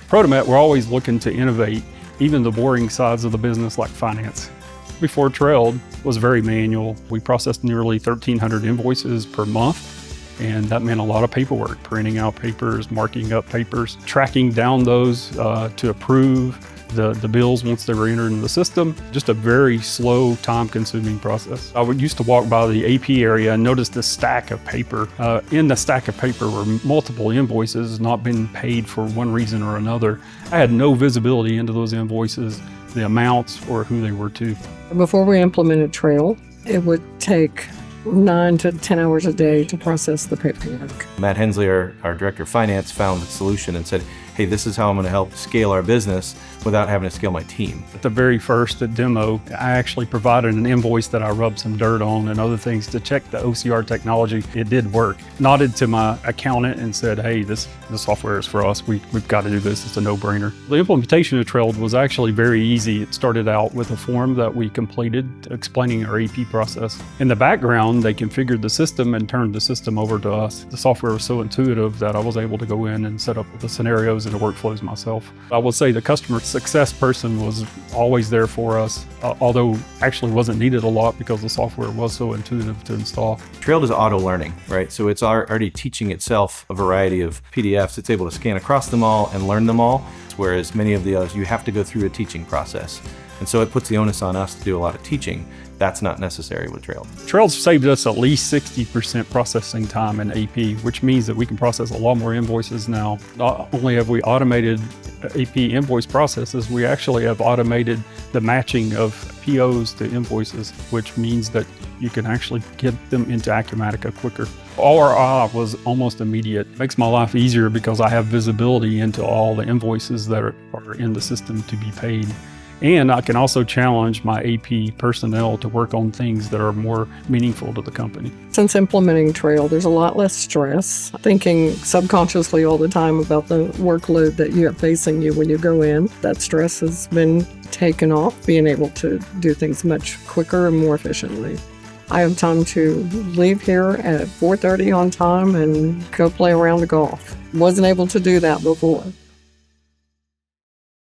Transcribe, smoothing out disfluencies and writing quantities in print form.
Protomet, we're always looking to innovate, even the boring sides of the business like finance. Before TRAILD was very manual. We processed nearly 1,300 invoices per month. And that meant a lot of paperwork, printing out papers, marking up papers, tracking down those to approve the bills once they were entered in the system. Just a very slow, time-consuming process. I used to walk by the AP area and notice this stack of paper. In the stack of paper were multiple invoices not being paid for one reason or another. I had no visibility into those invoices, the amounts, or who they were to. Before we implemented TRAILD, it would take 9 to 10 hours a day to process the paperwork. Matt Hensley, our director of finance, found the solution and said, hey, this is how I'm going to help scale our business without having to scale my team. At the very first demo, I actually provided an invoice that I rubbed some dirt on and other things to check the OCR technology. It did work. Nodded to my accountant and said, hey, this software is for us. We've got to do this. It's a no-brainer. The implementation of TRAILD was actually very easy. It started out with a form that we completed explaining our AP process. In the background, they configured the system and turned the system over to us. The software was so intuitive that I was able to go in and set up the scenarios and the workflows myself. I will say the customer success person was always there for us, although actually wasn't needed a lot because the software was so intuitive to install. TRAILD is auto learning, right? So it's already teaching itself a variety of PDFs. It's able to scan across them all and learn them all, whereas many of the others, you have to go through a teaching process. And so it puts the onus on us to do a lot of teaching. That's not necessary with TRAILD. TRAILD saved us at least 60% processing time in AP, which means that we can process a lot more invoices now. Not only have we automated AP invoice processes, we actually have automated the matching of POs to invoices, which means that you can actually get them into Acumatica quicker. ROI was almost immediate. It makes my life easier because I have visibility into all the invoices that are in the system to be paid. And I can also challenge my AP personnel to work on things that are more meaningful to the company. Since implementing TRAILD, there's a lot less stress. Thinking subconsciously all the time about the workload that you have facing you when you go in. That stress has been taken off, being able to do things much quicker and more efficiently. I have time to leave here at 4:30 on time and go play a round of golf. Wasn't able to do that before.